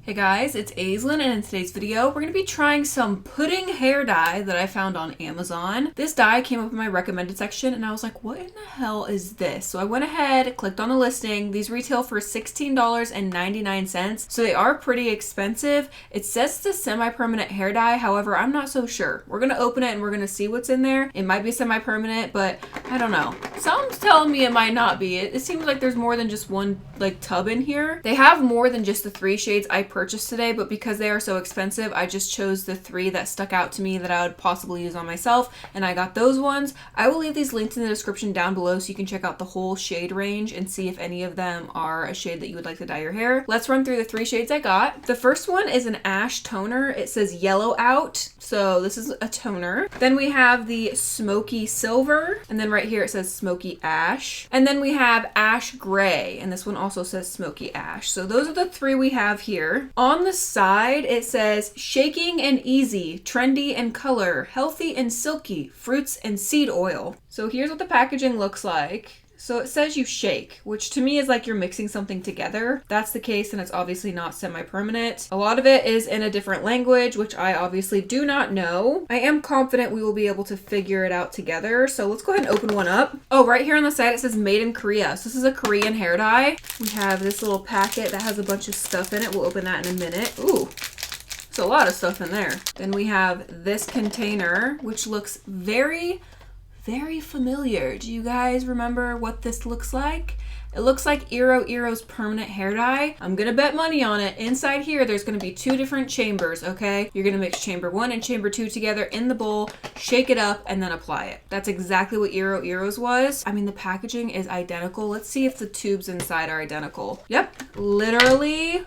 Hey guys, it's Aislinn, and in today's video, we're going to be trying some pudding hair dye that I found on Amazon. This dye came up in my recommended section, and I was like, what in the hell is this? So I went ahead, clicked on the listing. These retail for $16.99, so they are pretty expensive. It says it's a semi-permanent hair dye, however, I'm not so sure. We're going to open it, and we're going to see what's in there. It might be semi-permanent, but I don't know. Someone's telling me it might not be. It seems like there's more than just one tub in here. They have more than just the 3 shades I purchased today, but because they are so expensive, I just chose the 3 that stuck out to me that I would possibly use on myself, and I got those ones. I will leave these linked in the description down below so you can check out the whole shade range and see if any of them are a shade that you would like to dye your hair. Let's run through the 3 shades I got. The first one is an ash toner. It says yellow out, so this is a toner. Then we have the smoky silver, and then right here it says smoky ash. And then we have ash gray, and this one also says smoky ash. So those are the 3 we have here. On the side, it says shaking and easy, trendy and color, healthy and silky, fruits and seed oil. So here's what the packaging looks like. So it says you shake, which to me is like you're mixing something together. If that's the case, then it's obviously not semi-permanent. A lot of it is in a different language, which I obviously do not know. I am confident we will be able to figure it out together. So let's go ahead and open one up. Oh, right here on the side, it says made in Korea. So this is a Korean hair dye. We have this little packet that has a bunch of stuff in it. We'll open that in a minute. Ooh. There's a lot of stuff in there. Then we have this container, which looks very familiar. Do you guys remember what this looks like? It looks like Ero's permanent hair dye. I'm gonna bet money on it. Inside here, there's gonna be 2 different chambers, okay? You're gonna mix chamber 1 and chamber 2 together in the bowl, shake it up, and then apply it. That's exactly what Ero's was. I mean, the packaging is identical. Let's see if the tubes inside are identical. Yep, literally,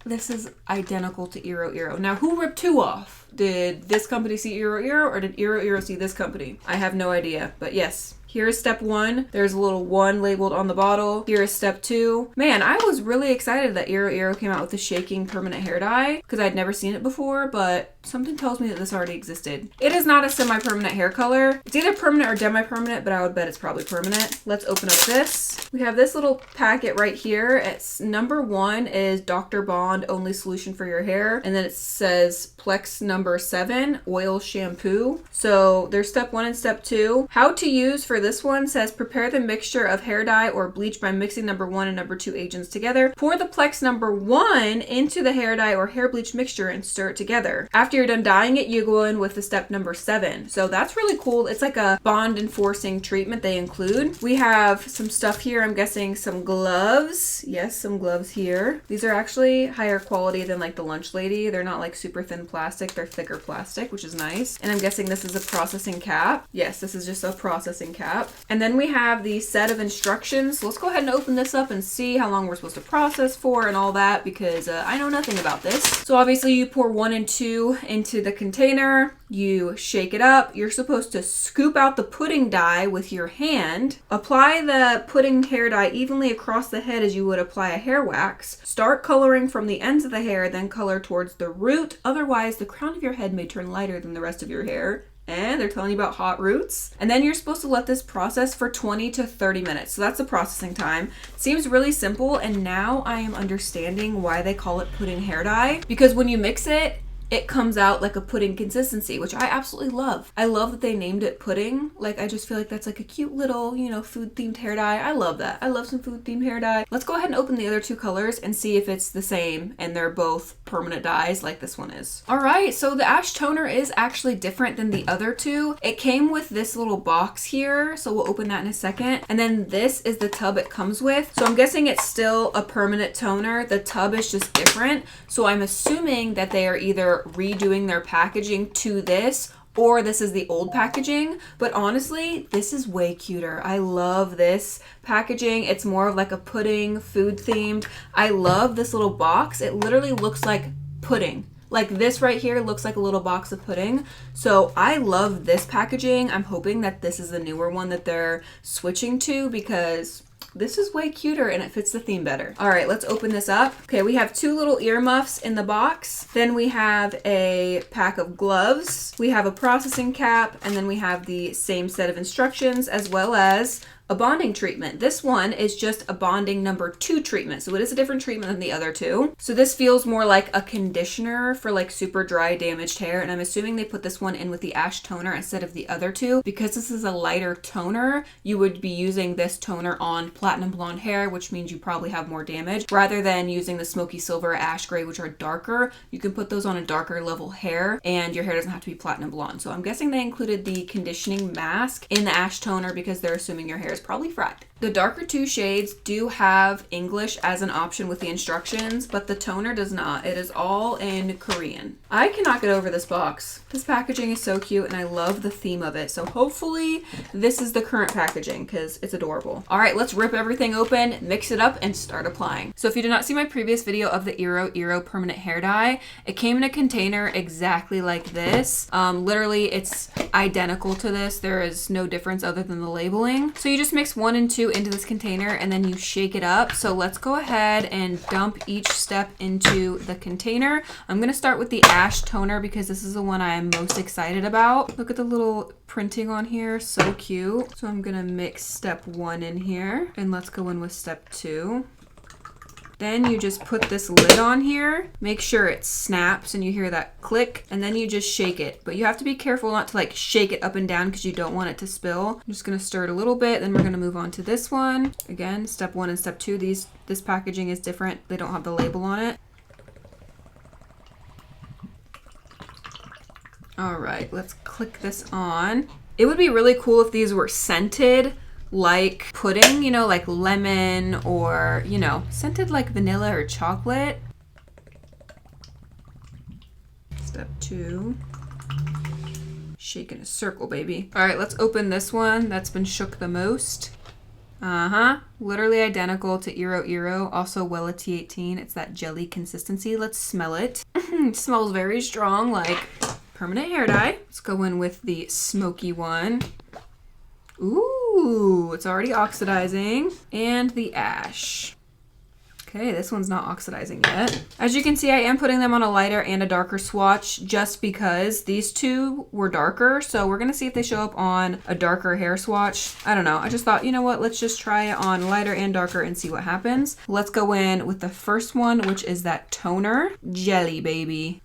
this is identical to Ero. Now, who ripped 2 off? Did this company see Ero or did Ero see this company? I have no idea, but yes. Here's step 1. There's a little 1 labeled on the bottle. Here is step 2. Man, I was really excited that Ero came out with the shaking permanent hair dye because I'd never seen it before, but something tells me that this already existed. It is not a semi-permanent hair color. It's either permanent or demi-permanent, but I would bet it's probably permanent. Let's open up this. We have this little packet right here. It's number 1 is Dr. Bond only solution for your hair. And then it says Plex number 7 oil shampoo. So there's step 1 and step 2. How to use for this one says prepare the mixture of hair dye or bleach by mixing number 1 and number 2 agents together. Pour the Plex number 1 into the hair dye or hair bleach mixture and stir it together. After you're done dyeing it, you go in with the step number 7. So that's really cool. It's like a bond enforcing treatment they include. We have some stuff here. I'm guessing some gloves. Yes, some gloves here. These are actually higher quality than like the Lunch Lady. They're not like super thin plastic. They're thicker plastic, which is nice. And I'm guessing this is a processing cap. Yes, this is just a processing cap. And then we have the set of instructions. So let's go ahead and open this up and see how long we're supposed to process for and all that, because I know nothing about this. So obviously you pour 1 and 2 into the container. You shake it up. You're supposed to scoop out the pudding dye with your hand. Apply the pudding hair dye evenly across the head as you would apply a hair wax. Start coloring from the ends of the hair, then color towards the root. Otherwise, the crown of your head may turn lighter than the rest of your hair. And they're telling you about hot roots. And then you're supposed to let this process for 20 to 30 minutes. So that's the processing time. Seems really simple. And now I am understanding why they call it pudding hair dye. Because when you mix it, it comes out like a pudding consistency, which I absolutely love. I love that they named it pudding. Like, I just feel like that's like a cute little, food themed hair dye. I love that. I love some food themed hair dye. Let's go ahead and open the other 2 colors and see if it's the same and they're both permanent dyes like this one is. All right, so the ash toner is actually different than the other 2. It came with this little box here, so we'll open that in a second. And then this is the tub it comes with. So I'm guessing it's still a permanent toner. The tub is just different. So I'm assuming that they are either redoing their packaging to this, or this is the old packaging. But honestly, this is way cuter. I love this packaging. It's more of like a pudding, food themed. I love this little box. It literally looks like pudding. Like this right here looks like a little box of pudding. So I love this packaging. I'm hoping that this is the newer one that they're switching to, because this is way cuter and it fits the theme better. All right, let's open this up. Okay, we have 2 little earmuffs in the box. Then we have a pack of gloves. We have a processing cap, and then we have the same set of instructions, as well as a bonding treatment. This one is just a bonding number 2 treatment. So it is a different treatment than the other two. So this feels more like a conditioner for like super dry, damaged hair. And I'm assuming they put this one in with the ash toner instead of the other two. Because this is a lighter toner, you would be using this toner on platinum blonde hair, which means you probably have more damage. Rather than using the smoky silver, ash gray, which are darker, you can put those on a darker level hair and your hair doesn't have to be platinum blonde. So I'm guessing they included the conditioning mask in the ash toner because they're assuming your hair is probably fried. The darker 2 shades do have English as an option with the instructions, but the toner does not. It is all in Korean. I cannot get over this box. This packaging is so cute and I love the theme of it. So hopefully this is the current packaging because it's adorable. All right, let's rip everything open, mix it up, and start applying. So if you did not see my previous video of the Eero permanent hair dye, it came in a container exactly like this. Literally, it's identical to this. There is no difference other than the labeling. So you just mix 1 and 2 into this container and then you shake it up. So let's go ahead and dump each step into the container. I'm gonna start with the ash toner because this is the one I am most excited about. Look at the little printing on here, so cute. So I'm gonna mix step 1 in here and let's go in with step 2. Then you just put this lid on here, make sure it snaps and you hear that click, and then you just shake it. But you have to be careful not to like shake it up and down because you don't want it to spill. I'm just gonna stir it a little bit, then we're gonna move on to this one. Again, step 1 and step 2, this packaging is different. They don't have the label on it. All right, let's click this on. It would be really cool if these were scented like pudding, you know, like lemon, or, you know, scented like vanilla or chocolate. Step 2. Shake in a circle, baby. All right, let's open this one that's been shook the most. Literally identical to Eero. Also Wella T18. It's that jelly consistency. Let's smell it. It smells very strong, like permanent hair dye. Let's go in with the smoky one. Ooh, it's already oxidizing. And the ash. Okay, this one's not oxidizing yet. As you can see, I am putting them on a lighter and a darker swatch just because these two were darker. So we're gonna see if they show up on a darker hair swatch. I don't know. I just thought, you know what? Let's just try it on lighter and darker and see what happens. Let's go in with the first one, which is that toner. Jelly, baby.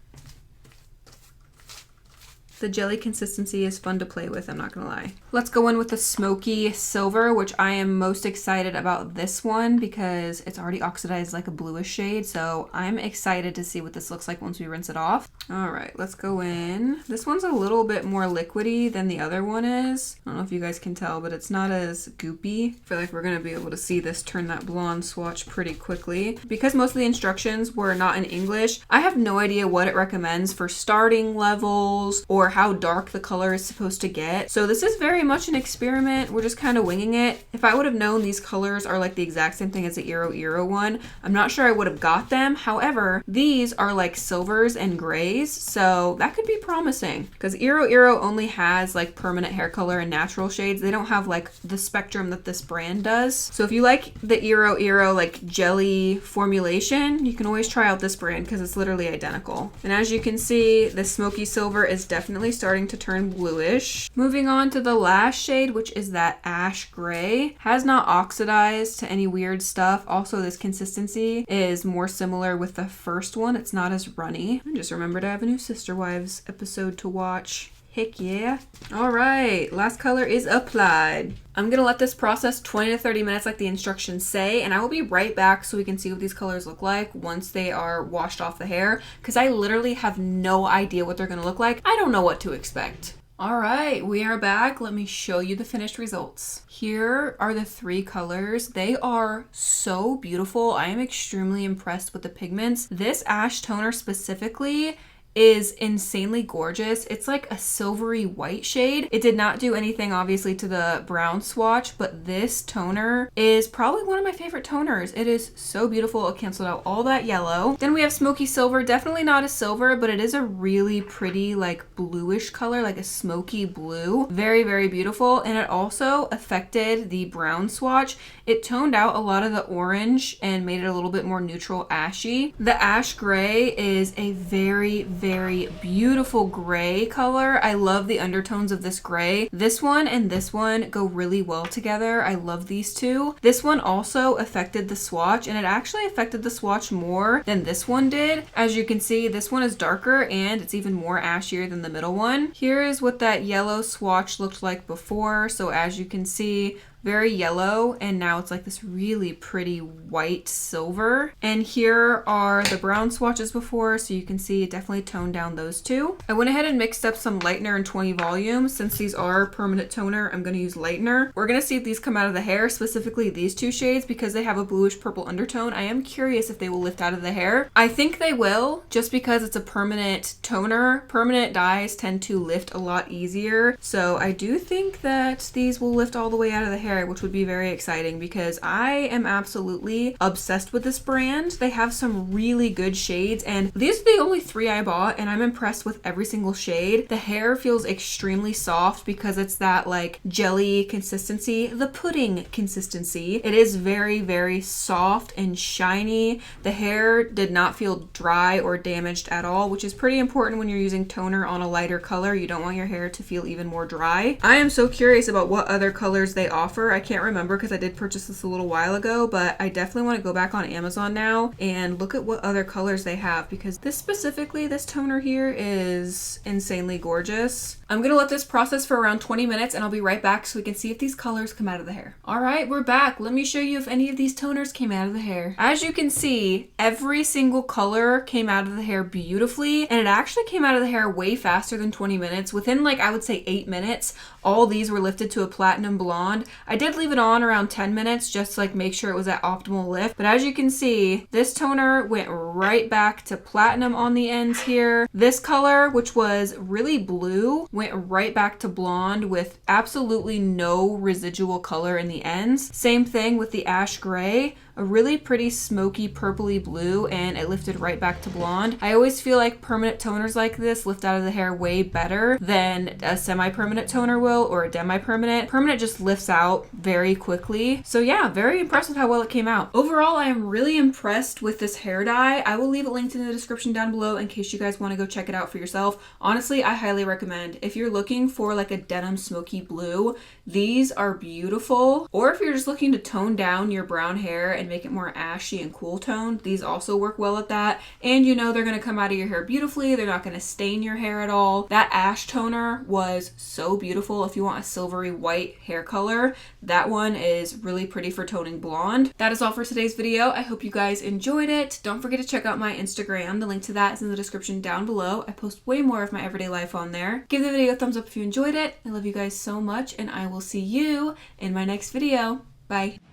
The jelly consistency is fun to play with, I'm not gonna lie. Let's go in with the smoky silver, which I am most excited about this one because it's already oxidized like a bluish shade. So I'm excited to see what this looks like once we rinse it off. All right, let's go in. This one's a little bit more liquidy than the other one is. I don't know if you guys can tell, but it's not as goopy. I feel like we're gonna be able to see this turn that blonde swatch pretty quickly. Because most of the instructions were not in English, I have no idea what it recommends for starting levels or how dark the color is supposed to get. So this is very much an experiment. We're just kind of winging it. If I would have known these colors are like the exact same thing as the Eero one, I'm not sure I would have got them. However, these are like silvers and grays, so that could be promising because Eero only has like permanent hair color and natural shades. They don't have like the spectrum that this brand does. So if you like the Eero like jelly formulation, you can always try out this brand because it's literally identical. And as you can see, the smoky silver is definitely starting to turn bluish. Moving on to the last shade, which is that ash gray. Has not oxidized to any weird stuff. Also, this consistency is more similar with the first one. It's not as runny. I just remembered I have a new Sister Wives episode to watch. Heck yeah. All right, last color is applied. I'm gonna let this process 20 to 30 minutes like the instructions say, and I will be right back so we can see what these colors look like once they are washed off the hair, because I literally have no idea what they're gonna look like. I don't know what to expect. All right, we are back. Let me show you the finished results. Here are the 3 colors. They are so beautiful. I am extremely impressed with the pigments. This ash toner specifically is insanely gorgeous. It's like a silvery white shade. It did not do anything obviously to the brown swatch, but this toner is probably one of my favorite toners. It is so beautiful. It canceled out all that yellow. Then we have smoky silver. Definitely not a silver, but it is a really pretty like bluish color, like a smoky blue. Very, very beautiful. And it also affected the brown swatch. It toned out a lot of the orange and made it a little bit more neutral ashy. The ash gray is a very very beautiful gray color. I love the undertones of this gray. This one and this one go really well together. I love these two. This one also affected the swatch, and it actually affected the swatch more than this one did. As you can see, this one is darker and it's even more ashier than the middle one. Here is what that yellow swatch looked like before. So as you can see, very yellow, and now it's like this really pretty white silver. And here are the brown swatches before, so you can see it definitely toned down those two. I went ahead and mixed up some lightener in 20 volumes. Since these are permanent toner, I'm going to use lightener. We're going to see if these come out of the hair, specifically these two shades, because they have a bluish purple undertone. I am curious if they will lift out of the hair. I think they will, just because it's a permanent toner. Permanent dyes tend to lift a lot easier, so I do think that these will lift all the way out of the hair, which would be very exciting because I am absolutely obsessed with this brand. They have some really good shades, and these are the only 3 I bought, and I'm impressed with every single shade. The hair feels extremely soft because it's that like jelly consistency, the pudding consistency. It is very, very soft and shiny. The hair did not feel dry or damaged at all, which is pretty important when you're using toner on a lighter color. You don't want your hair to feel even more dry. I am so curious about what other colors they offer. I can't remember because I did purchase this a little while ago, but I definitely want to go back on Amazon now and look at what other colors they have, because this specifically, this toner here is insanely gorgeous. I'm gonna let this process for around 20 minutes and I'll be right back so we can see if these colors come out of the hair. All right, we're back. Let me show you if any of these toners came out of the hair. As you can see, every single color came out of the hair beautifully, and it actually came out of the hair way faster than 20 minutes. Within like, I would say 8 minutes, all these were lifted to a platinum blonde. I did leave it on around 10 minutes just to like make sure it was at optimal lift, but as you can see, this toner went right back to platinum on the ends here. This color, which was really blue, went right back to blonde with absolutely no residual color in the ends. Same thing with the ash gray, a really pretty smoky purpley blue, and it lifted right back to blonde. I always feel like permanent toners like this lift out of the hair way better than a semi-permanent toner will or a demi-permanent. Permanent just lifts out very quickly. So yeah, very impressed with how well it came out. Overall, I am really impressed with this hair dye. I will leave it linked in the description down below in case you guys want to go check it out for yourself. Honestly, I highly recommend. If you're looking for like a denim smoky blue, these are beautiful. Or if you're just looking to tone down your brown hair and make it more ashy and cool toned, these also work well at that. And you know they're going to come out of your hair beautifully. They're not going to stain your hair at all. That ash toner was so beautiful. If you want a silvery white hair color, that one is really pretty for toning blonde. That is all for today's video. I hope you guys enjoyed it. Don't forget to check out my Instagram. The link to that is in the description down below. I post way more of my everyday life on there. Give the video a thumbs up if you enjoyed it. I love you guys so much, and I will see you in my next video. Bye.